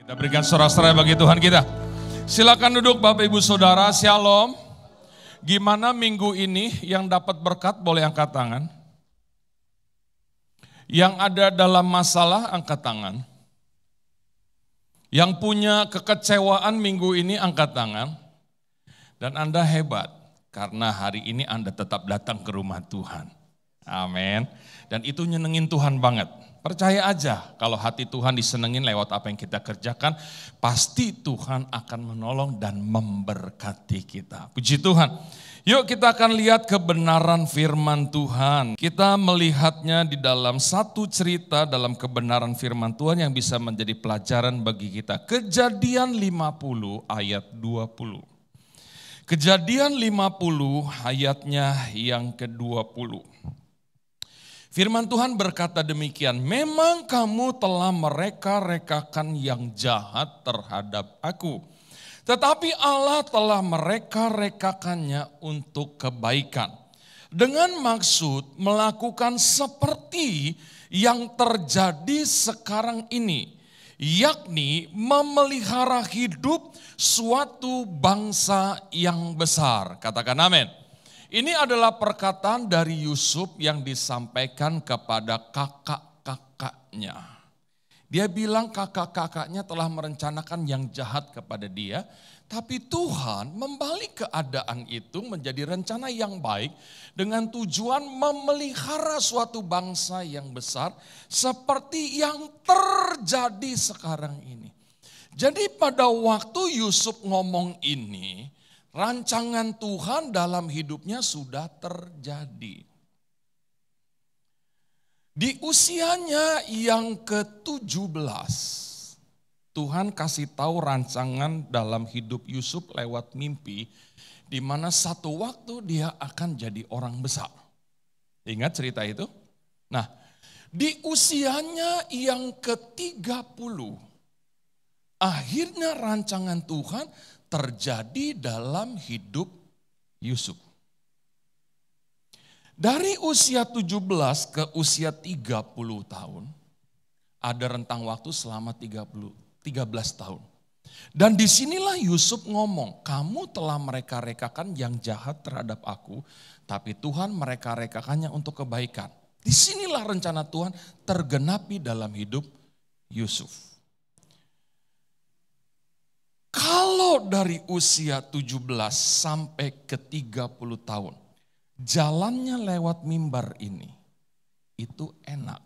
Kita berikan sorak-sorai bagi Tuhan kita. Silakan duduk Bapak Ibu Saudara, Shalom. Gimana minggu ini yang dapat berkat boleh angkat tangan. Yang ada dalam masalah angkat tangan. Yang punya kekecewaan minggu ini angkat tangan. Dan Anda hebat karena hari ini Anda tetap datang ke rumah Tuhan. Amin. Dan itu nyenengin Tuhan banget. Percaya aja kalau hati Tuhan disenengin lewat apa yang kita kerjakan, pasti Tuhan akan menolong dan memberkati kita. Puji Tuhan. Yuk kita akan lihat kebenaran firman Tuhan. Kita melihatnya di dalam satu cerita dalam kebenaran firman Tuhan yang bisa menjadi pelajaran bagi kita. Kejadian 50 ayat 20. Kejadian 50 ayatnya yang ke-20. Firman Tuhan berkata demikian, memang kamu telah mereka-rekakan yang jahat terhadap aku. Tetapi Allah telah mereka-rekakannya untuk kebaikan. Dengan maksud melakukan seperti yang terjadi sekarang ini. Yakni memelihara hidup suatu bangsa yang besar. Katakan amin. Ini adalah perkataan dari Yusuf yang disampaikan kepada kakak-kakaknya. Dia bilang kakak-kakaknya telah merencanakan yang jahat kepada dia. Tapi Tuhan membalik keadaan itu menjadi rencana yang baik. Dengan tujuan memelihara suatu bangsa yang besar. Seperti yang terjadi sekarang ini. Jadi pada waktu Yusuf ngomong ini. Rancangan Tuhan dalam hidupnya sudah terjadi. Di usianya yang ke-17, Tuhan kasih tahu rancangan dalam hidup Yusuf lewat mimpi, di mana satu waktu dia akan jadi orang besar. Ingat cerita itu? Nah, di usianya yang ke-30, akhirnya rancangan Tuhan terjadi dalam hidup Yusuf. Dari usia 17 ke usia 30 tahun, ada rentang waktu selama 13 tahun. Dan disinilah Yusuf ngomong, kamu telah mereka-rekakan yang jahat terhadap aku, tapi Tuhan mereka-rekakannya untuk kebaikan. Disinilah rencana Tuhan tergenapi dalam hidup Yusuf. Kalau dari usia 17 sampai ke 30 tahun, jalannya lewat mimbar ini, itu enak.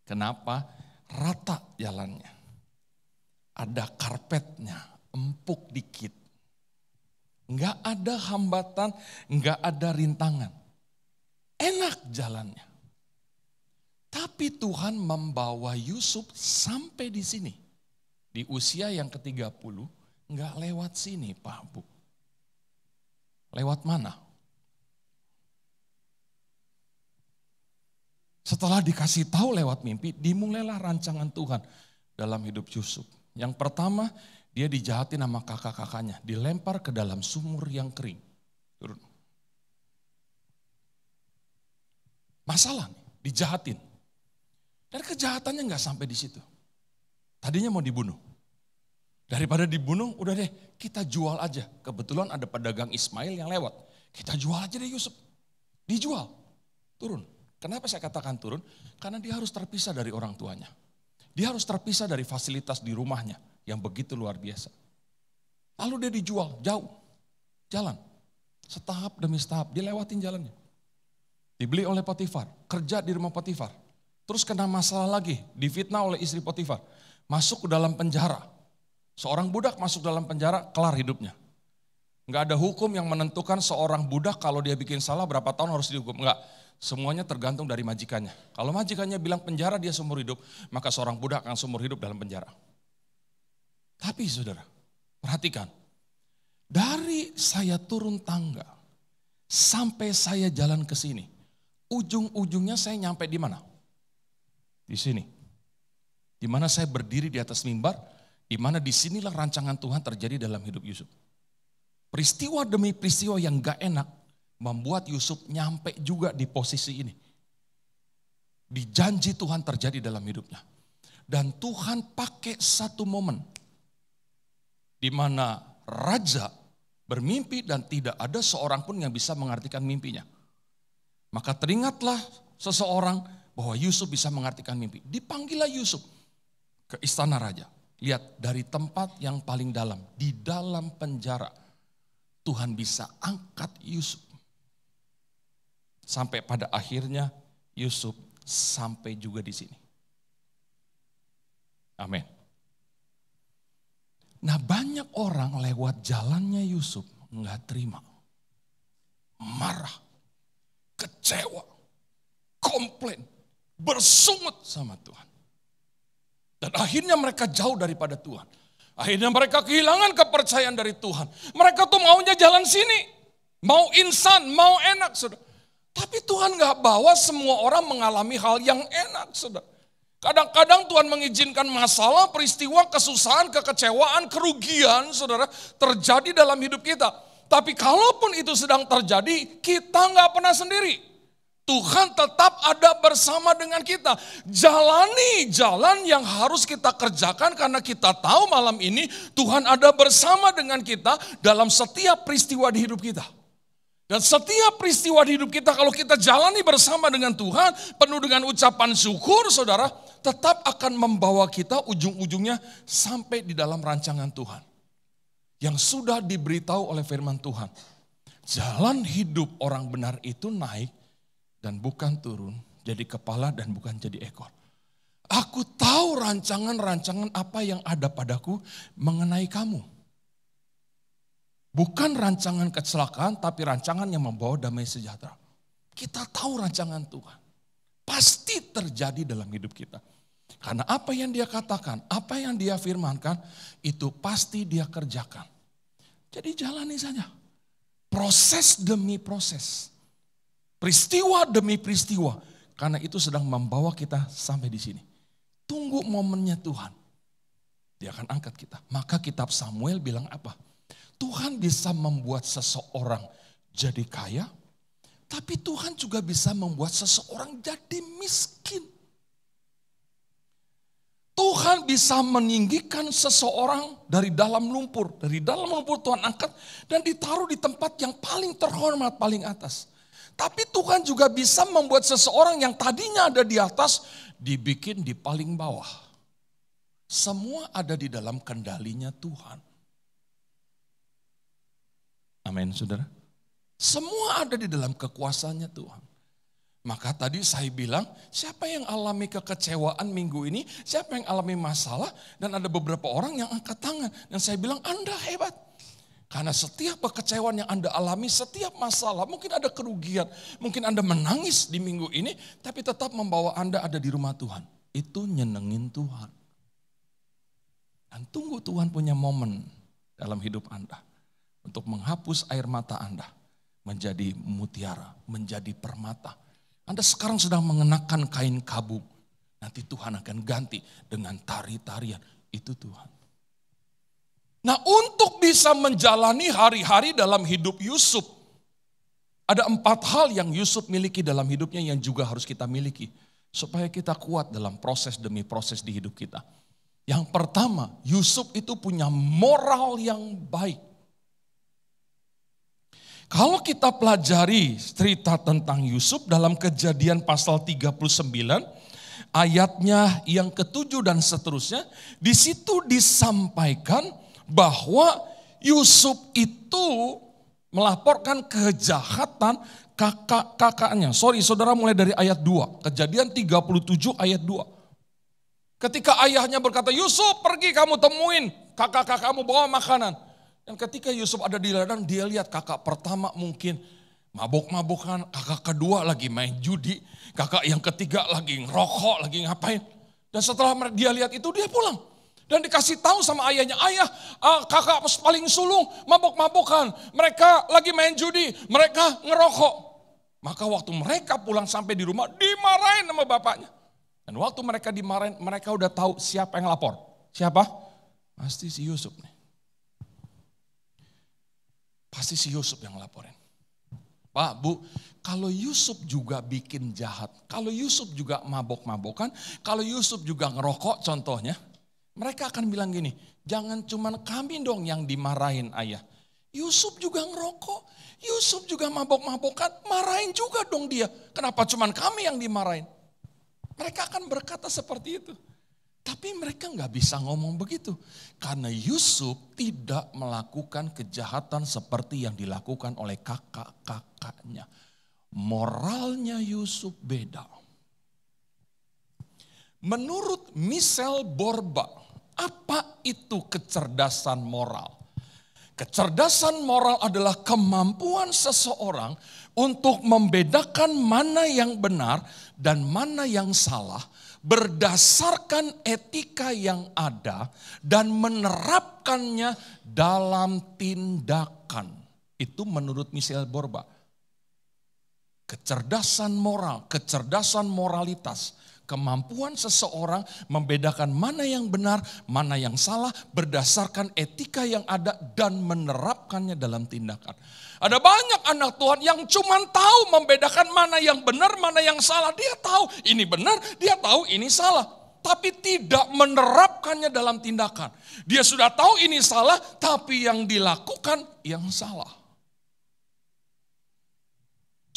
Kenapa? Rata jalannya. Ada karpetnya, empuk dikit. Enggak ada hambatan, enggak ada rintangan. Enak jalannya. Tapi Tuhan membawa Yusuf sampai di sini. Di usia yang ke-30, enggak lewat sini Pak Bu. Lewat mana? Setelah dikasih tahu lewat mimpi, dimulailah rancangan Tuhan dalam hidup Yusuf. Yang pertama, dia dijahatin sama kakak-kakaknya, dilempar ke dalam sumur yang kering. Turun. Masalah nih, dijahatin. Dan kejahatannya enggak sampai di situ. Tadinya mau dibunuh. Daripada dibunuh, udah deh kita jual aja. Kebetulan ada pedagang Ismail yang lewat. Kita jual aja deh Yusuf. Dijual, turun. Kenapa saya katakan turun? Karena dia harus terpisah dari orang tuanya. Dia harus terpisah dari fasilitas di rumahnya yang begitu luar biasa. Lalu dia dijual jauh, jalan. Setahap demi setahap, dia lewatin jalannya. Dibeli oleh Potifar, kerja di rumah Potifar. Terus kena masalah lagi, difitnah oleh istri Potifar. Masuk ke dalam penjara. Seorang budak masuk dalam penjara, kelar hidupnya. Enggak ada hukum yang menentukan seorang budak kalau dia bikin salah berapa tahun harus dihukum. Enggak, semuanya tergantung dari majikannya. Kalau majikannya bilang penjara dia seumur hidup, maka seorang budak akan seumur hidup dalam penjara. Tapi saudara, perhatikan. Dari saya turun tangga, sampai saya jalan ke sini, ujung-ujungnya saya nyampe di mana? Di sini. Di mana saya berdiri di atas mimbar, di mana disinilah rancangan Tuhan terjadi dalam hidup Yusuf. Peristiwa demi peristiwa yang gak enak membuat Yusuf nyampe juga di posisi ini. Di janji Tuhan terjadi dalam hidupnya. Dan Tuhan pakai satu momen di mana raja bermimpi dan tidak ada seorang pun yang bisa mengartikan mimpinya. Maka teringatlah seseorang bahwa Yusuf bisa mengartikan mimpi. Dipanggillah Yusuf ke istana raja. Lihat, dari tempat yang paling dalam, di dalam penjara, Tuhan bisa angkat Yusuf. Sampai pada akhirnya Yusuf sampai juga di sini. Amin. Nah, banyak orang lewat jalannya Yusuf nggak terima, marah, kecewa, komplain, bersungut sama Tuhan. Dan akhirnya mereka jauh daripada Tuhan. Akhirnya mereka kehilangan kepercayaan dari Tuhan. Mereka tuh maunya jalan sini, mau insan, mau enak, saudara. Tapi Tuhan nggak bawa semua orang mengalami hal yang enak, saudara. Kadang-kadang Tuhan mengizinkan masalah, peristiwa, kesusahan, kekecewaan, kerugian, saudara, terjadi dalam hidup kita. Tapi kalaupun itu sedang terjadi, kita nggak pernah sendiri. Tuhan tetap ada bersama dengan kita. Jalani jalan yang harus kita kerjakan karena kita tahu malam ini Tuhan ada bersama dengan kita dalam setiap peristiwa di hidup kita. Dan setiap peristiwa di hidup kita kalau kita jalani bersama dengan Tuhan, penuh dengan ucapan syukur, saudara, tetap akan membawa kita ujung-ujungnya sampai di dalam rancangan Tuhan. Yang sudah diberitahu oleh firman Tuhan. Jalan hidup orang benar itu naik dan bukan turun, jadi kepala dan bukan jadi ekor. Aku tahu rancangan-rancangan apa yang ada padaku mengenai kamu. Bukan rancangan kecelakaan, tapi rancangan yang membawa damai sejahtera. Kita tahu rancangan Tuhan. Pasti terjadi dalam hidup kita. Karena apa yang dia katakan, apa yang dia firmankan, itu pasti dia kerjakan. Jadi jalani saja. Proses demi proses. Peristiwa demi peristiwa. Karena itu sedang membawa kita sampai di sini. Tunggu momennya Tuhan. Dia akan angkat kita. Maka kitab Samuel bilang apa? Tuhan bisa membuat seseorang jadi kaya, tapi Tuhan juga bisa membuat seseorang jadi miskin. Tuhan bisa meninggikan seseorang dari dalam lumpur. Dari dalam lumpur Tuhan angkat dan ditaruh di tempat yang paling terhormat, paling atas. Tapi Tuhan juga bisa membuat seseorang yang tadinya ada di atas, dibikin di paling bawah. Semua ada di dalam kendalinya Tuhan. Amin, saudara. Semua ada di dalam kekuasaannya Tuhan. Maka tadi saya bilang, siapa yang alami kekecewaan minggu ini, siapa yang alami masalah, dan ada beberapa orang yang angkat tangan. Dan saya bilang, Anda hebat. Karena setiap kekecewaan yang Anda alami, setiap masalah, mungkin ada kerugian, mungkin Anda menangis di minggu ini, tapi tetap membawa Anda ada di rumah Tuhan. Itu nyenengin Tuhan. Dan tunggu Tuhan punya momen dalam hidup Anda. Untuk menghapus air mata Anda menjadi mutiara, menjadi permata. Anda sekarang sedang mengenakan kain kabung. Nanti Tuhan akan ganti dengan tari-tarian. Itu Tuhan. Nah, untuk bisa menjalani hari-hari dalam hidup Yusuf, ada 4 hal yang Yusuf miliki dalam hidupnya yang juga harus kita miliki. Supaya kita kuat dalam proses demi proses di hidup kita. Yang pertama, Yusuf itu punya moral yang baik. Kalau kita pelajari cerita tentang Yusuf dalam Kejadian pasal 39, ayatnya yang ke-7 dan seterusnya, di situ disampaikan bahwa Yusuf itu melaporkan kejahatan kakak-kakaknya. Saudara mulai dari ayat 2, Kejadian 37 ayat 2. Ketika ayahnya berkata, Yusuf pergi kamu temuin kakak-kakakmu bawa makanan. Dan ketika Yusuf ada di ladang, dia lihat kakak pertama mungkin mabuk-mabukan, kakak kedua lagi main judi, kakak yang ketiga lagi ngerokok, lagi ngapain. Dan setelah dia lihat itu, dia pulang. Dan dikasih tahu sama ayahnya, ayah kakak paling sulung mabuk-mabukan, mereka lagi main judi, mereka ngerokok. Maka waktu mereka pulang sampai di rumah, dimarahin sama bapaknya. Dan waktu mereka dimarahin, mereka udah tahu siapa yang lapor. Siapa? Pasti si Yusuf nih. Pasti si Yusuf yang laporin. Pak, Bu, kalau Yusuf juga bikin jahat, kalau Yusuf juga mabok-mabokan, kalau Yusuf juga ngerokok contohnya, mereka akan bilang gini, jangan cuman kami dong yang dimarahin ayah. Yusuf juga ngerokok, Yusuf juga mabok-mabokan, marahin juga dong dia. Kenapa cuman kami yang dimarahin? Mereka akan berkata seperti itu. Tapi mereka nggak bisa ngomong begitu. Karena Yusuf tidak melakukan kejahatan seperti yang dilakukan oleh kakak-kakaknya. Moralnya Yusuf beda. Menurut Michelle Borba, apa itu kecerdasan moral? Kecerdasan moral adalah kemampuan seseorang untuk membedakan mana yang benar dan mana yang salah berdasarkan etika yang ada dan menerapkannya dalam tindakan. Itu menurut Michelle Borba. Kecerdasan moral, kecerdasan moralitas, kemampuan seseorang membedakan mana yang benar, mana yang salah berdasarkan etika yang ada dan menerapkannya dalam tindakan. Ada banyak anak Tuhan yang cuma tahu membedakan mana yang benar, mana yang salah. Dia tahu ini benar, dia tahu ini salah. Tapi tidak menerapkannya dalam tindakan. Dia sudah tahu ini salah, tapi yang dilakukan yang salah.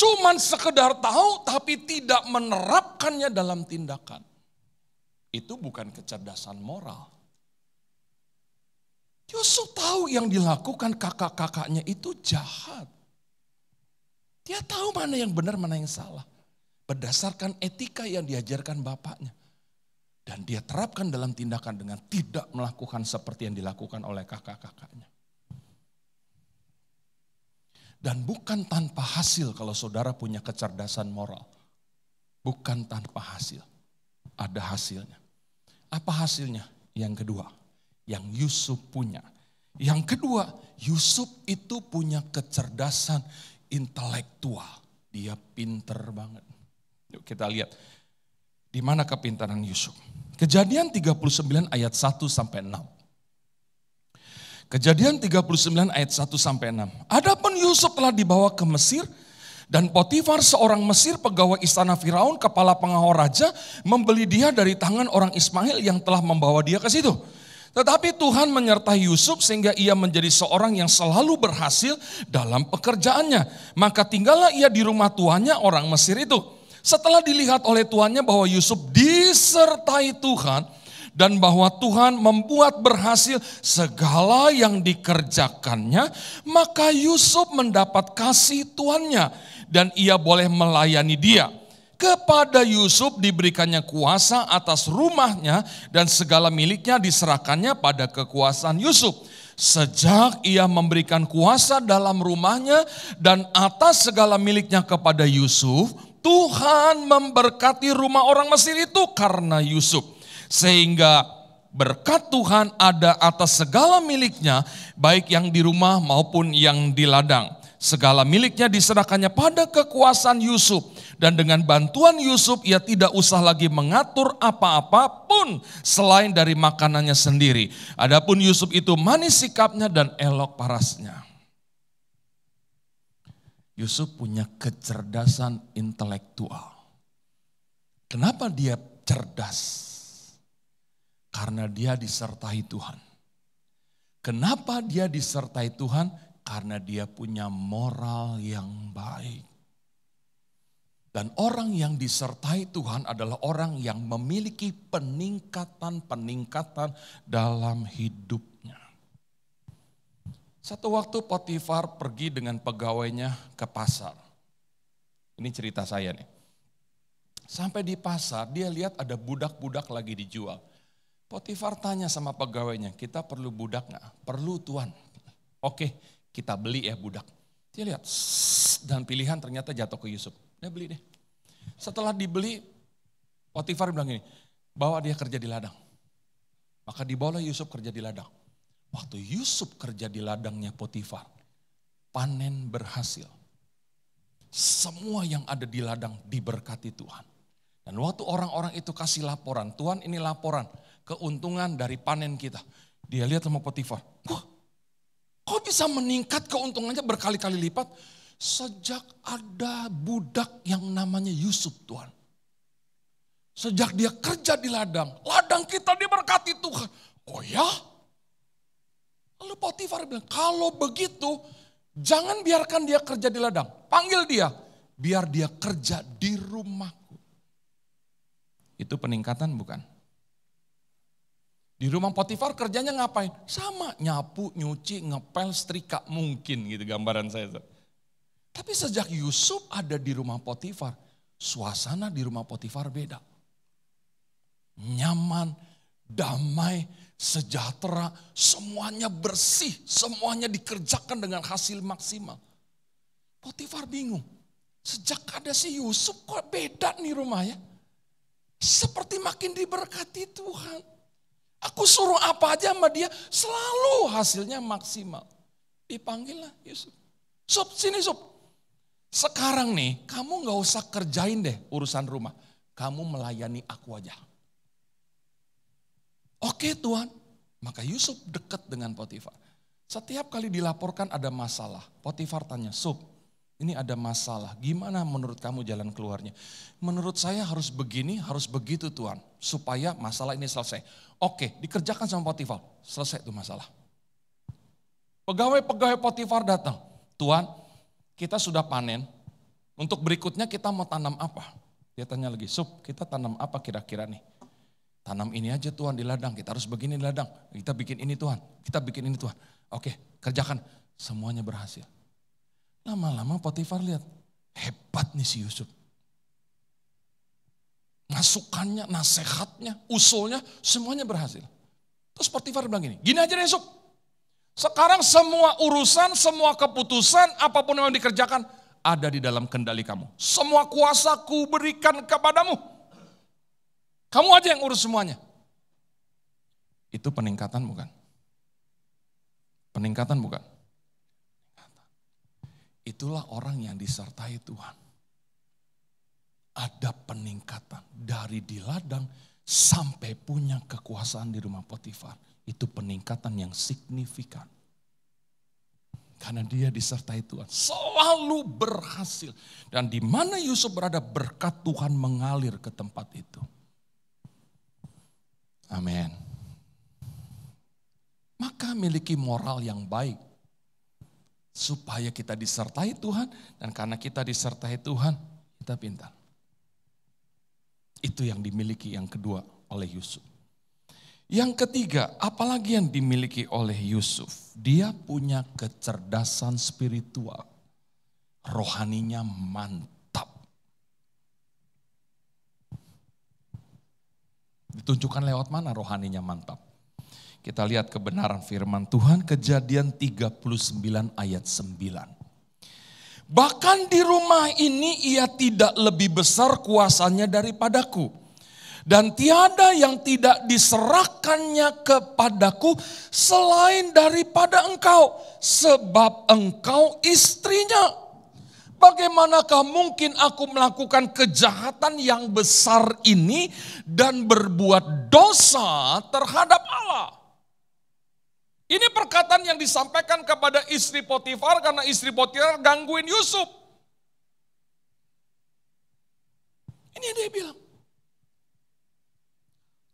Cuman sekedar tahu tapi tidak menerapkannya dalam tindakan. Itu bukan kecerdasan moral. Yusuf tahu yang dilakukan kakak-kakaknya itu jahat. Dia tahu mana yang benar, mana yang salah. Berdasarkan etika yang diajarkan bapaknya. Dan dia terapkan dalam tindakan dengan tidak melakukan seperti yang dilakukan oleh kakak-kakaknya. Dan bukan tanpa hasil kalau saudara punya kecerdasan moral. Bukan tanpa hasil. Ada hasilnya. Apa hasilnya? Yang kedua, yang Yusuf punya. Yang kedua, Yusuf itu punya kecerdasan intelektual. Dia pinter banget. Yuk kita lihat. Di mana kepintaran Yusuf? Kejadian 39 ayat 1 sampai 6. Kejadian 39 ayat 1 sampai 6. Adapun Yusuf telah dibawa ke Mesir dan Potifar seorang Mesir pegawai istana Firaun kepala pengawal raja membeli dia dari tangan orang Ismail yang telah membawa dia ke situ. Tetapi Tuhan menyertai Yusuf sehingga ia menjadi seorang yang selalu berhasil dalam pekerjaannya. Maka tinggallah ia di rumah tuannya orang Mesir itu. Setelah dilihat oleh tuannya bahwa Yusuf disertai Tuhan dan bahwa Tuhan membuat berhasil segala yang dikerjakannya, maka Yusuf mendapat kasih tuannya dan ia boleh melayani dia. Kepada Yusuf diberikannya kuasa atas rumahnya dan segala miliknya diserahkannya pada kekuasaan Yusuf. Sejak ia memberikan kuasa dalam rumahnya dan atas segala miliknya kepada Yusuf, Tuhan memberkati rumah orang Mesir itu karena Yusuf. Sehingga berkat Tuhan ada atas segala miliknya, baik yang di rumah maupun yang di ladang. Segala miliknya diserahkannya pada kekuasaan Yusuf. Dan dengan bantuan Yusuf ia tidak usah lagi mengatur apa-apa pun selain dari makanannya sendiri. Adapun Yusuf itu manis sikapnya dan elok parasnya. Yusuf punya kecerdasan intelektual. Kenapa dia cerdas? Karena dia disertai Tuhan. Kenapa dia disertai Tuhan? Karena dia punya moral yang baik. Dan orang yang disertai Tuhan adalah orang yang memiliki peningkatan-peningkatan dalam hidupnya. Satu waktu Potifar pergi dengan pegawainya ke pasar. Ini cerita saya nih. Sampai di pasar dia lihat ada budak-budak lagi dijual. Potifar tanya sama pegawainya, kita perlu budak gak? Perlu tuan. Oke, kita beli ya budak. Dia lihat, dan pilihan ternyata jatuh ke Yusuf. Dia beli deh. Setelah dibeli, Potifar bilang gini, bawa dia kerja di ladang. Maka dibawa Yusuf kerja di ladang. Waktu Yusuf kerja di ladangnya Potifar, panen berhasil. Semua yang ada di ladang diberkati Tuhan. Dan waktu orang-orang itu kasih laporan, Tuhan ini laporan keuntungan dari panen kita. Dia lihat sama Potifar, wah kok bisa meningkat keuntungannya berkali-kali lipat? Sejak ada budak yang namanya Yusuf Tuhan. Sejak dia kerja di ladang kita diberkati Tuhan. Oh ya? Lalu Potifar bilang, kalau begitu jangan biarkan dia kerja di ladang. Panggil dia, biar dia kerja di rumahku. Itu peningkatan bukan? Di rumah Potifar kerjanya ngapain? Sama, nyapu, nyuci, ngepel, setrika mungkin gitu gambaran saya. Tapi sejak Yusuf ada di rumah Potifar, suasana di rumah Potifar beda. Nyaman, damai, sejahtera, semuanya bersih, semuanya dikerjakan dengan hasil maksimal. Potifar bingung, sejak ada si Yusuf kok beda nih rumahnya. Seperti makin diberkati Tuhan. Aku suruh apa aja sama dia, selalu hasilnya maksimal. Dipanggil lah Yusuf. Sup, sini Sup. Sekarang nih, kamu gak usah kerjain deh urusan rumah. Kamu melayani aku aja. Oke Tuhan, maka Yusuf dekat dengan Potifar. Setiap kali dilaporkan ada masalah, Potifar tanya, Sup, ini ada masalah, gimana menurut kamu jalan keluarnya? Menurut saya harus begini, harus begitu Tuhan, supaya masalah ini selesai. Oke, dikerjakan sama Potifar, selesai itu masalah. Pegawai-pegawai Potifar datang, Tuhan kita sudah panen, untuk berikutnya kita mau tanam apa? Dia tanya lagi, Sup kita tanam apa kira-kira nih? Tanam ini aja Tuhan di ladang, kita harus begini di ladang. Kita bikin ini Tuhan, kita bikin ini Tuhan. Oke, kerjakan. Semuanya berhasil. Lama-lama Potifar lihat, hebat nih si Yusuf. Masukannya, nasihatnya, usulnya, semuanya berhasil. Terus Potifar bilang gini aja deh Yusuf. Sekarang semua urusan, semua keputusan, apapun yang dikerjakan, ada di dalam kendali kamu. Semua kuasa ku berikan kepadamu. Kamu aja yang urus semuanya. Itu peningkatan bukan? Peningkatan bukan? Itulah orang yang disertai Tuhan. Ada peningkatan dari di ladang sampai punya kekuasaan di rumah Potifar. Itu peningkatan yang signifikan. Karena dia disertai Tuhan. Selalu berhasil. Dan di mana Yusuf berada, berkat Tuhan mengalir ke tempat itu. Amin. Maka miliki moral yang baik. Supaya kita disertai Tuhan. Dan karena kita disertai Tuhan, kita pintar. Itu yang dimiliki yang kedua oleh Yusuf. Yang ketiga, apalagi yang dimiliki oleh Yusuf? Dia punya kecerdasan spiritual. Rohaninya mantap. Ditunjukkan lewat mana rohaninya mantap? Kita lihat kebenaran firman Tuhan, Kejadian 39 ayat 9. Bahkan di rumah ini ia tidak lebih besar kuasanya daripadaku. Dan tiada yang tidak diserahkannya kepadaku selain daripada engkau. Sebab engkau istrinya. Bagaimanakah mungkin aku melakukan kejahatan yang besar ini dan berbuat dosa terhadap Allah? Ini perkataan yang disampaikan kepada istri Potifar karena istri Potifar gangguin Yusuf. Ini yang dia bilang.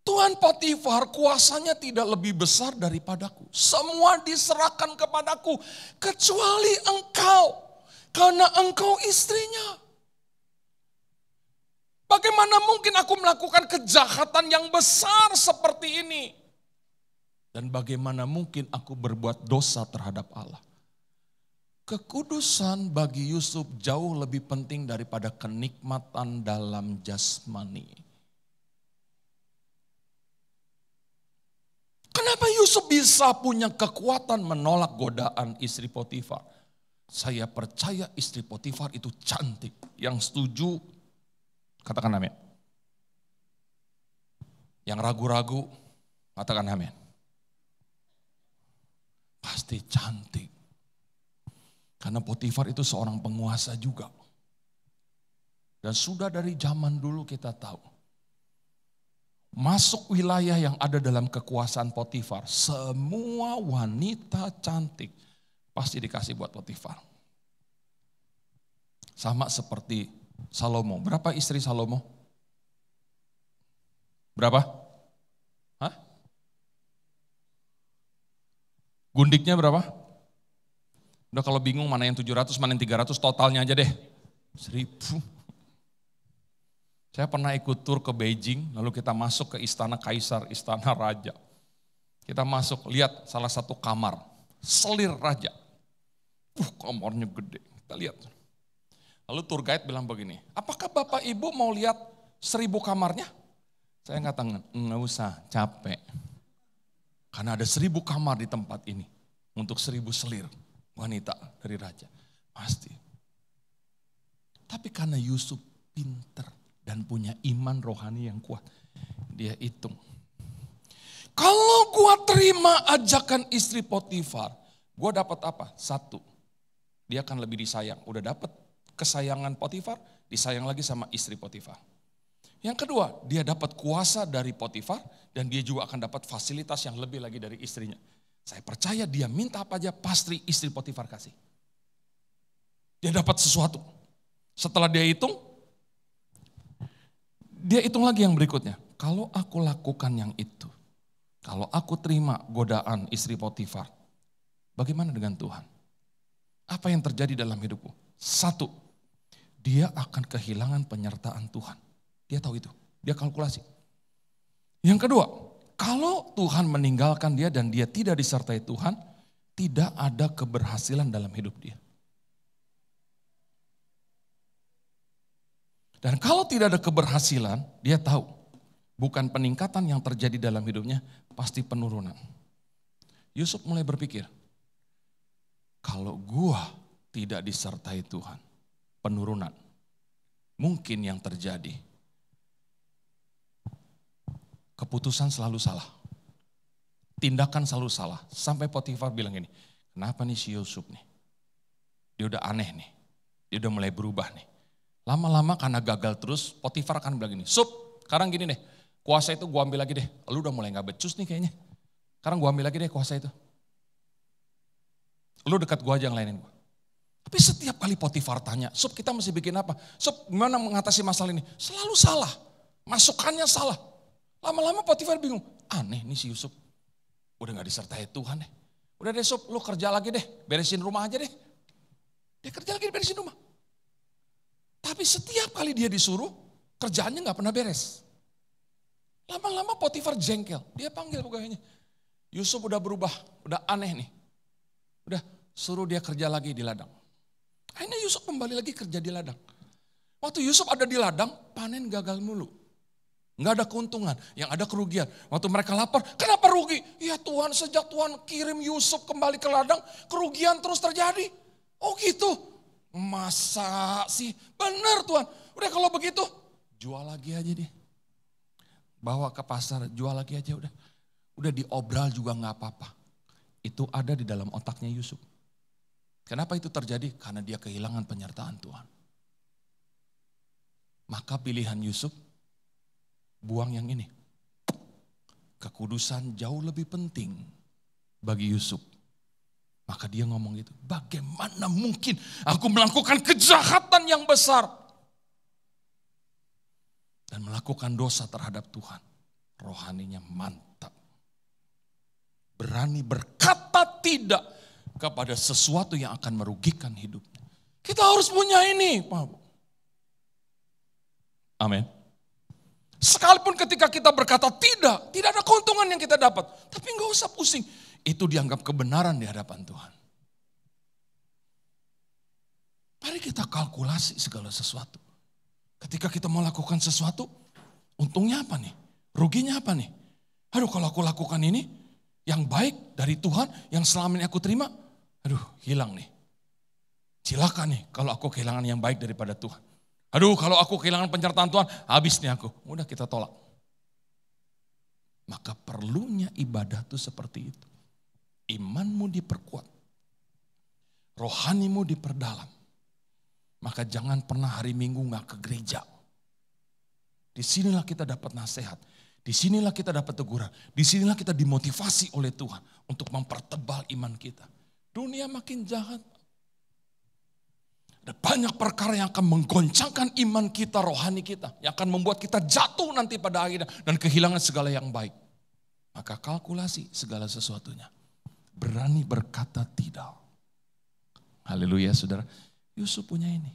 Tuan Potifar kuasanya tidak lebih besar daripadaku. Semua diserahkan kepadaku kecuali engkau. Karena engkau istrinya. Bagaimana mungkin aku melakukan kejahatan yang besar seperti ini? Dan bagaimana mungkin aku berbuat dosa terhadap Allah? Kekudusan bagi Yusuf jauh lebih penting daripada kenikmatan dalam jasmani. Kenapa Yusuf bisa punya kekuatan menolak godaan istri Potifar? Saya percaya istri Potifar itu cantik. Yang setuju, katakan amin. Yang ragu-ragu, katakan amin. Pasti cantik. Karena Potifar itu seorang penguasa juga. Dan sudah dari zaman dulu kita tahu. Masuk wilayah yang ada dalam kekuasaan Potifar. Semua wanita cantik. Pasti dikasih buat Potifar. Sama seperti Salomo. Berapa istri Salomo? Berapa? Hah? Gundiknya berapa? Udah kalau bingung mana yang 700, mana yang 300, totalnya aja deh. 1000. Saya pernah ikut tur ke Beijing, lalu kita masuk ke istana kaisar, istana raja. Kita masuk, lihat salah satu kamar, selir raja. Kamarnya gede, kita lihat. Lalu tour guide bilang begini, apakah Bapak Ibu mau lihat 1000 kamarnya? Saya katakan, enggak usah, capek. Karena ada 1000 kamar di tempat ini, untuk 1000 selir wanita dari raja. Pasti. Tapi karena Yusuf pinter dan punya iman rohani yang kuat, dia hitung. Kalau gua terima ajakan istri Potifar, gua dapat apa? 1, dia akan lebih disayang. Udah dapat kesayangan Potifar, disayang lagi sama istri Potifar. Yang kedua, dia dapat kuasa dari Potifar dan dia juga akan dapat fasilitas yang lebih lagi dari istrinya. Saya percaya dia minta apa aja pasti istri Potifar kasih. Dia dapat sesuatu. Setelah dia hitung lagi yang berikutnya. Kalau aku lakukan yang itu, kalau aku terima godaan istri Potifar, bagaimana dengan Tuhan? Apa yang terjadi dalam hidupku? 1, dia akan kehilangan penyertaan Tuhan. Dia tahu itu, dia kalkulasi. Yang kedua, kalau Tuhan meninggalkan dia dan dia tidak disertai Tuhan, tidak ada keberhasilan dalam hidup dia. Dan kalau tidak ada keberhasilan, dia tahu bukan peningkatan yang terjadi dalam hidupnya, pasti penurunan. Yusuf mulai berpikir, kalau gua tidak disertai Tuhan, penurunan. Mungkin yang terjadi, keputusan selalu salah. Tindakan selalu salah. Sampai Potifar bilang gini, kenapa nih si Yusuf nih? Dia udah aneh nih. Dia udah mulai berubah nih. Lama-lama karena gagal terus, Potifar akan bilang gini, Sup, sekarang gini deh, kuasa itu gua ambil lagi deh. Lu udah mulai gak becus nih kayaknya. Sekarang gua ambil lagi deh kuasa itu. Lu dekat gua aja yang lainin gua. Tapi setiap kali Potifar tanya, Sup kita mesti bikin apa? Sup gimana mengatasi masalah ini? Selalu salah, masukannya salah. Lama-lama Potifar bingung, aneh nih si Yusuf. Udah gak disertai Tuhan deh. Udah deh Sup, lu kerja lagi deh, beresin rumah aja deh. Dia kerja lagi beresin rumah. Tapi setiap kali dia disuruh, kerjaannya gak pernah beres. Lama-lama Potifar jengkel, dia panggil pegawainya. Yusuf udah berubah, udah aneh nih. Udah suruh dia kerja lagi di ladang. Akhirnya Yusuf kembali lagi kerja di ladang. Waktu Yusuf ada di ladang, panen gagal mulu. Nggak ada keuntungan, yang ada kerugian. Waktu mereka lapar, kenapa rugi? Ya Tuhan, sejak Tuhan kirim Yusuf kembali ke ladang, kerugian terus terjadi. Oh gitu, masa sih? Benar Tuhan. Udah kalau begitu, jual lagi aja deh. Bawa ke pasar, jual lagi aja udah. Udah diobral juga nggak apa-apa. Itu ada di dalam otaknya Yusuf. Kenapa itu terjadi? Karena dia kehilangan penyertaan Tuhan. Maka pilihan Yusuf, buang yang ini. Kekudusan jauh lebih penting bagi Yusuf. Maka dia ngomong gitu, bagaimana mungkin aku melakukan kejahatan yang besar. Dan melakukan dosa terhadap Tuhan. Rohaninya mantap. Berani berkata tidak kepada sesuatu yang akan merugikan hidupnya. Kita harus punya ini. Amin. Sekalipun ketika kita berkata tidak ada keuntungan yang kita dapat. Tapi nggak usah pusing. Itu dianggap kebenaran di hadapan Tuhan. Mari kita kalkulasi segala sesuatu. Ketika kita mau lakukan sesuatu, untungnya apa nih? Ruginya apa nih? Aduh kalau aku lakukan ini, yang baik dari Tuhan, yang selama ini aku terima, aduh hilang nih. Silakan nih kalau aku kehilangan yang baik daripada Tuhan. Aduh kalau aku kehilangan penyertaan Tuhan, habis nih aku. Udah kita tolak. Maka perlunya ibadah itu seperti itu. Imanmu diperkuat. Rohanimu diperdalam. Maka jangan pernah hari Minggu gak ke gereja. Disinilah kita dapat nasihat. Disinilah kita dapat teguran. Disinilah kita dimotivasi oleh Tuhan untuk mempertebal iman kita. Dunia makin jahat. Ada banyak perkara yang akan menggoncangkan iman kita, rohani kita. Yang akan membuat kita jatuh nanti pada akhirnya. Dan kehilangan segala yang baik. Maka kalkulasi segala sesuatunya. Berani berkata tidak. Haleluya saudara. Yusuf punya ini.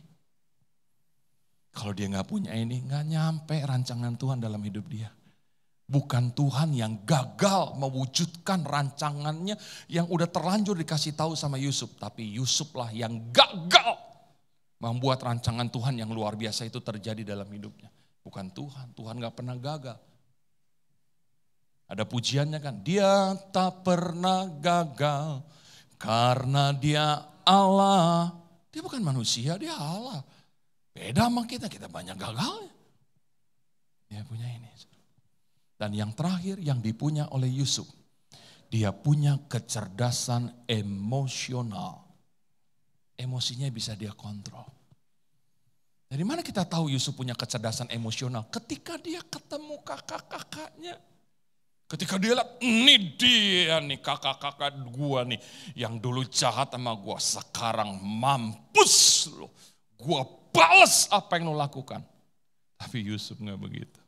Kalau dia gak punya ini, gak nyampe rancangan Tuhan dalam hidup dia. Bukan Tuhan yang gagal mewujudkan rancangannya yang udah terlanjur dikasih tahu sama Yusuf. Tapi Yusuflah yang gagal membuat rancangan Tuhan yang luar biasa itu terjadi dalam hidupnya. Bukan Tuhan, Tuhan gak pernah gagal. Ada pujiannya kan, dia tak pernah gagal karena dia Allah. Dia bukan manusia, dia Allah. Beda sama kita, kita banyak gagalnya. Dia punya ini. Dan yang terakhir yang dipunya oleh Yusuf, dia punya kecerdasan emosional. Emosinya bisa dia kontrol. Dari mana kita tahu Yusuf punya kecerdasan emosional? Ketika dia ketemu kakak-kakaknya. Ketika dia lihat, ini dia nih kakak-kakak gua nih. Yang dulu jahat sama gua, sekarang mampus loh. Gua balas apa yang lo lakukan. Tapi Yusuf gak begitu.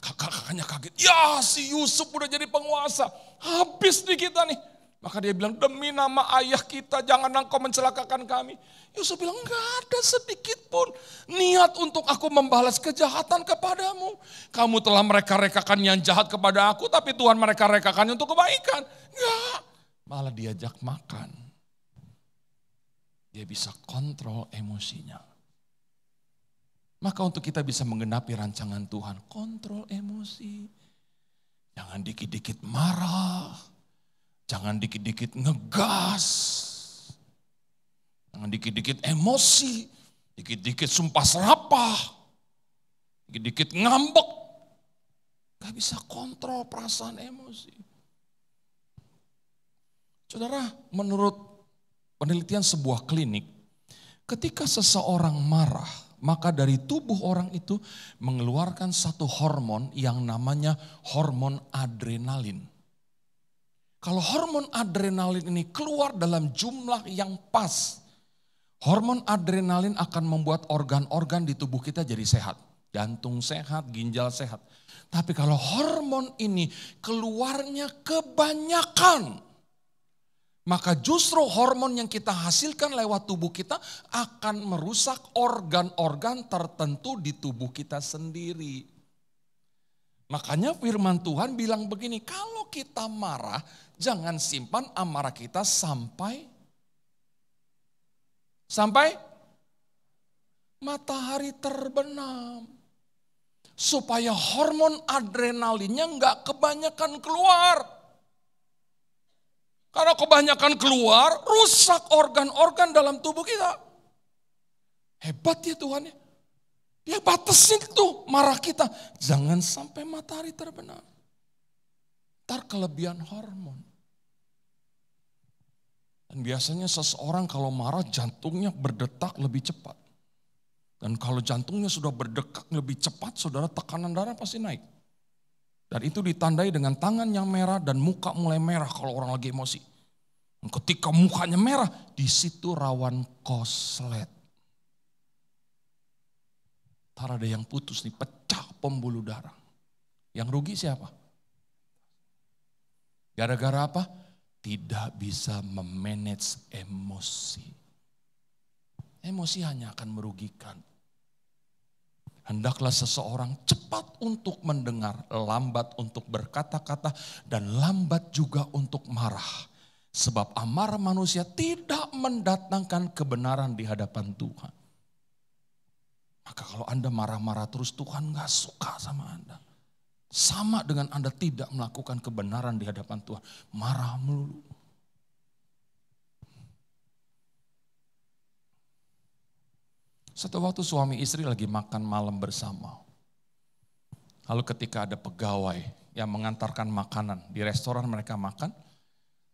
Kakak-kakaknya kaget, ya si Yusuf udah jadi penguasa. Habis nih kita nih. Maka dia bilang, demi nama ayah kita jangan engkau mencelakakan kami. Yusuf bilang, enggak ada sedikit pun niat untuk aku membalas kejahatan kepadamu. Kamu telah mereka-rekakan yang jahat kepada aku, tapi Tuhan mereka-rekakan untuk kebaikan. Enggak, malah diajak makan. Dia bisa kontrol emosinya. Maka untuk kita bisa menggenapi rancangan Tuhan, kontrol emosi. Jangan dikit-dikit marah. Jangan dikit-dikit ngegas. Jangan dikit-dikit emosi. Dikit-dikit sumpah serapah. Dikit-dikit ngambek. Gak bisa kontrol perasaan emosi. Saudara, menurut penelitian sebuah klinik, ketika seseorang marah, maka dari tubuh orang itu mengeluarkan satu hormon yang namanya hormon adrenalin. Kalau hormon adrenalin ini keluar dalam jumlah yang pas, hormon adrenalin akan membuat organ-organ di tubuh kita jadi sehat. Jantung sehat, ginjal sehat. Tapi kalau hormon ini keluarnya kebanyakan, maka justru hormon yang kita hasilkan lewat tubuh kita akan merusak organ-organ tertentu di tubuh kita sendiri. Makanya firman Tuhan bilang begini, kalau kita marah, jangan simpan amarah kita sampai matahari terbenam. Supaya hormon adrenalinnya enggak kebanyakan keluar. Karena kebanyakan keluar, rusak organ-organ dalam tubuh kita. Hebat ya Tuhan ya. Dia batasin tuh marah kita. Jangan sampai matahari terbenam. Ntar kelebihan hormon. Dan biasanya seseorang kalau marah jantungnya berdetak lebih cepat. Dan kalau jantungnya sudah berdetak lebih cepat, saudara tekanan darah pasti naik. Dan itu ditandai dengan tangan yang merah dan muka mulai merah kalau orang lagi emosi. Dan ketika mukanya merah, di situ rawan koslet. Ntar ada yang putus nih, pecah pembuluh darah. Yang rugi siapa? Gara-gara apa? Tidak bisa memanage emosi. Emosi hanya akan merugikan. Hendaklah seseorang cepat untuk mendengar, lambat untuk berkata-kata, dan lambat juga untuk marah. Sebab amarah manusia tidak mendatangkan kebenaran di hadapan Tuhan. Maka kalau Anda marah-marah terus, Tuhan gak suka sama Anda. Sama dengan Anda tidak melakukan kebenaran di hadapan Tuhan. Marah melulu. Satu waktu suami istri lagi makan malam bersama. Lalu ketika ada pegawai yang mengantarkan makanan di restoran mereka makan,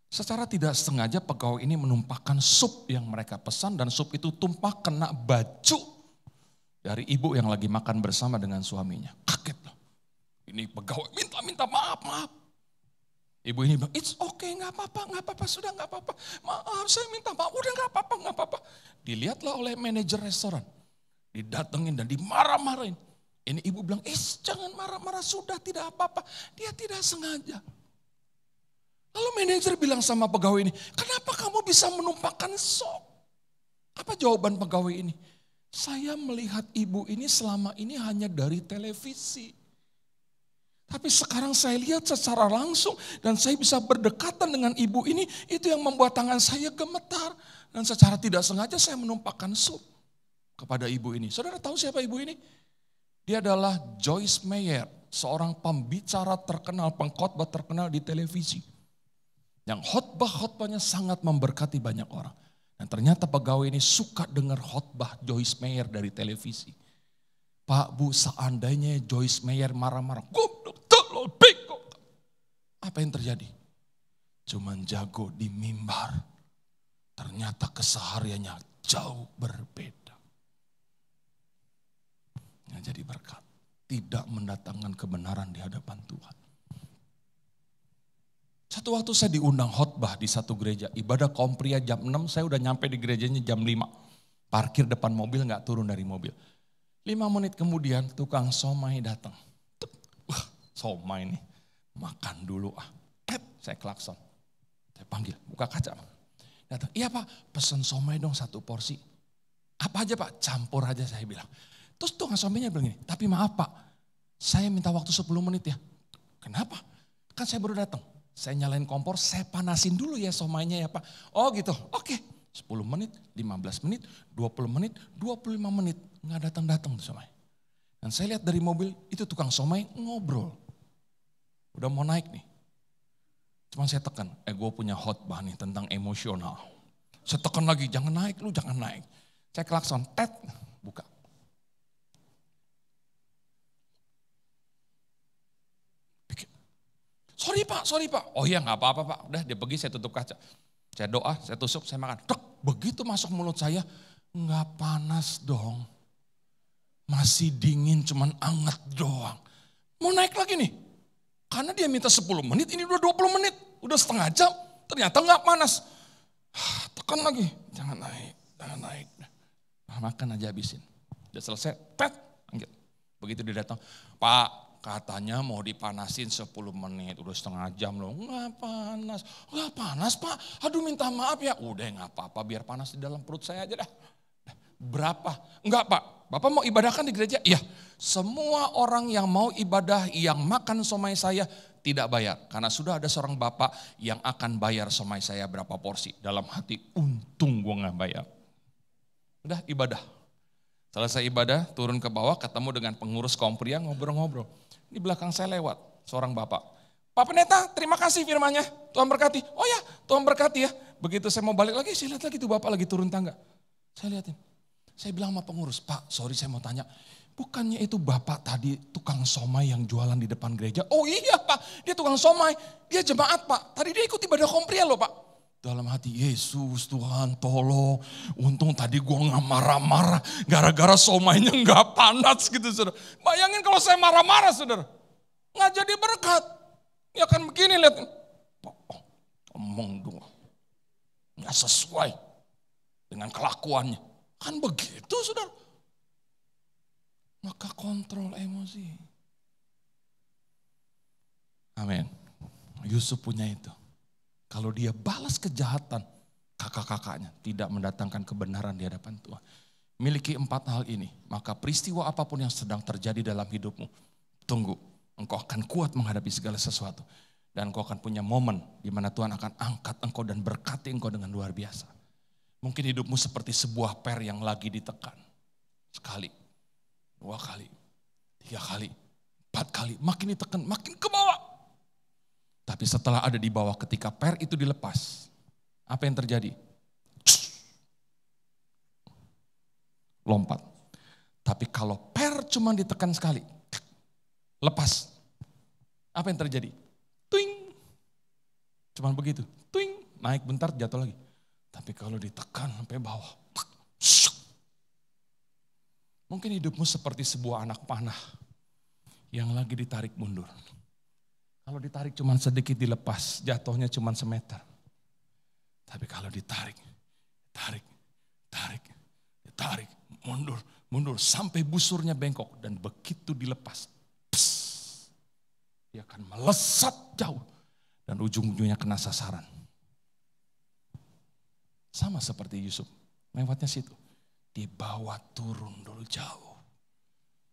secara tidak sengaja pegawai ini menumpahkan sup yang mereka pesan dan sup itu tumpah kena baju dari ibu yang lagi makan bersama dengan suaminya. Kaget loh. Ini pegawai minta maaf. Ibu ini bilang, it's okay, nggak apa-apa, sudah nggak apa-apa. Maaf, saya minta maaf, udah nggak apa-apa. Dilihatlah oleh manajer restoran. Didatengin dan dimarah-marahin. Ini ibu bilang, jangan marah-marah, sudah tidak apa-apa. Dia tidak sengaja. Lalu manajer bilang sama pegawai ini, kenapa kamu bisa menumpahkan sop? Apa jawaban pegawai ini? Saya melihat ibu ini selama ini hanya dari televisi. Tapi sekarang saya lihat secara langsung dan saya bisa berdekatan dengan ibu ini, itu yang membuat tangan saya gemetar. Dan secara tidak sengaja saya menumpahkan sup kepada ibu ini. Saudara tahu siapa ibu ini? Dia adalah Joyce Meyer, seorang pembicara terkenal, pengkhotbah terkenal di televisi. Yang khotbah-khotbahnya sangat memberkati banyak orang. Dan ternyata pegawai ini suka dengar khotbah Joyce Meyer dari televisi. Pak, Bu, seandainya Joyce Meyer marah-marah, apa yang terjadi? Cuman jago di mimbar. Ternyata kesehariannya jauh berbeda. Yang jadi berkat. Tidak mendatangkan kebenaran di hadapan Tuhan. Satu waktu saya diundang khotbah di satu gereja. Ibadah kaum pria jam 6, saya udah nyampe di gerejanya jam 5. Parkir depan mobil, gak turun dari mobil. 5 menit kemudian tukang somai datang. Wah, somai nih, makan dulu ah. Saya klakson, saya panggil, buka kaca. Datang, iya Pak, pesen somai dong 1 porsi. Apa aja Pak, campur aja saya bilang. Terus tukang somainya bilang gini, tapi maaf Pak, saya minta waktu 10 menit ya. Kenapa? Kan saya baru datang. Saya nyalain kompor, saya panasin dulu ya somainya ya Pak. Oh gitu, oke. 10 menit, 15 menit, 20 menit, 25 menit. Nggak datang-datang tuh somai. Dan saya lihat dari mobil, itu tukang somai ngobrol. Udah mau naik nih. Cuman saya tekan, gue punya khotbah nih tentang emosional. Saya tekan lagi, jangan naik lu, jangan naik. Saya klakson, tet, buka. Sorry Pak. Oh iya gak apa-apa Pak. Udah dia pergi, saya tutup kaca. Saya doa, saya tusuk, saya makan. Tek, begitu masuk mulut saya, gak panas dong. Masih dingin, cuman anget doang. Mau naik lagi nih. Karena dia minta 10 menit, ini udah 20 menit. Udah setengah jam, ternyata gak panas. Tekan lagi, jangan naik. Nah, makan aja habisin. Udah selesai, tet, anggit. Begitu dia datang, Pak, katanya mau dipanasin 10 menit, udah setengah jam loh. Gak panas Pak, aduh minta maaf ya. Udah gak apa-apa, biar panas di dalam perut saya aja dah. Berapa? Enggak Pak, Bapak mau ibadahkan di gereja? Iya, semua orang yang mau ibadah, yang makan somai saya tidak bayar. Karena sudah ada seorang Bapak yang akan bayar somai saya berapa porsi. Dalam hati, untung gue gak bayar. Udah ibadah. Selesai ibadah, turun ke bawah, ketemu dengan pengurus kaum pria, ngobrol-ngobrol. Di belakang saya lewat seorang bapak. Pak Pendeta, terima kasih firmannya, Tuhan berkati. Oh ya, Tuhan berkati ya. Begitu saya mau balik lagi, saya lihat lagi tuh bapak lagi turun tangga. Saya lihatin, saya bilang sama pengurus, Pak sorry saya mau tanya, bukannya itu bapak tadi tukang somai yang jualan di depan gereja? Oh iya Pak, dia tukang somai, dia jemaat Pak. Tadi dia ikut ibadah kaum pria loh Pak. Dalam hati, Yesus Tuhan tolong, untung tadi gue gak marah-marah, gara-gara somainya gak panas gitu saudara. Bayangin kalau saya marah-marah saudara, gak jadi berkat. Ya kan begini lihat, ngomong dong, gak sesuai dengan kelakuannya. Kan begitu saudara. Maka kontrol emosi. Amin. Yusuf punya itu. Kalau dia balas kejahatan kakak-kakaknya, tidak mendatangkan kebenaran di hadapan Tuhan. Miliki 4 hal ini, maka peristiwa apapun yang sedang terjadi dalam hidupmu, tunggu, engkau akan kuat menghadapi segala sesuatu. Dan engkau akan punya momen di mana Tuhan akan angkat engkau dan berkati engkau dengan luar biasa. Mungkin hidupmu seperti sebuah per yang lagi ditekan. Sekali, 2 kali, 3 kali, 4 kali, makin ditekan, makin ke bawah. Tapi setelah ada di bawah ketika per itu dilepas, apa yang terjadi? Lompat. Tapi kalau per cuma ditekan sekali, lepas. Apa yang terjadi? Tuing. Cuman begitu. Tuing. Naik bentar jatuh lagi. Tapi kalau ditekan sampai bawah. Mungkin hidupmu seperti sebuah anak panah yang lagi ditarik mundur. Kalau ditarik cuma sedikit dilepas, jatuhnya cuma semeter. Tapi kalau ditarik, tarik, mundur sampai busurnya bengkok. Dan begitu dilepas, dia akan melesat jauh dan ujung-ujungnya kena sasaran. Sama seperti Yusuf, lewatnya situ. Dibawa turun dulu jauh.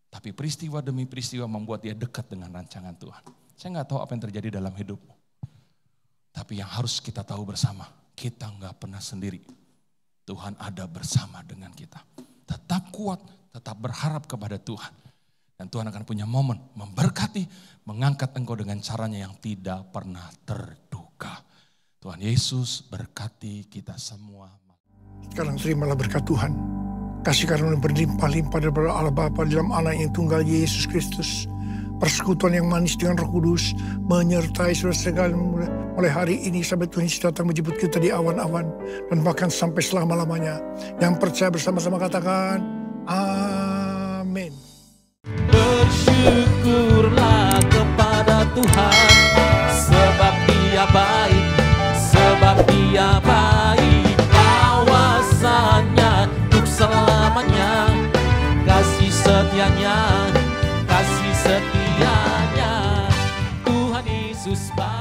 Tapi peristiwa demi peristiwa membuat dia dekat dengan rancangan Tuhan. Saya nggak tahu apa yang terjadi dalam hidupmu. Tapi yang harus kita tahu bersama, kita nggak pernah sendiri. Tuhan ada bersama dengan kita. Tetap kuat, tetap berharap kepada Tuhan. Dan Tuhan akan punya momen memberkati, mengangkat engkau dengan caranya yang tidak pernah terduga. Tuhan Yesus berkati kita semua. Sekarang terimalah berkat Tuhan. Kasih karunia berlimpah-limpah daripada Allah Bapa dalam Anak yang tunggal Yesus Kristus. Persekutuan yang manis dengan Roh Kudus menyertai saudara sekalian mulai hari ini sampai Tuhan Yesus datang menjemput kita di awan-awan dan bahkan sampai selama-lamanya. Yang percaya bersama-sama katakan amin. Bersyukurlah kepada Tuhan sebab Dia baik, sebab Dia baik. Kawasannya untuk selamanya, kasih setianya, Tuhan Yesus baik.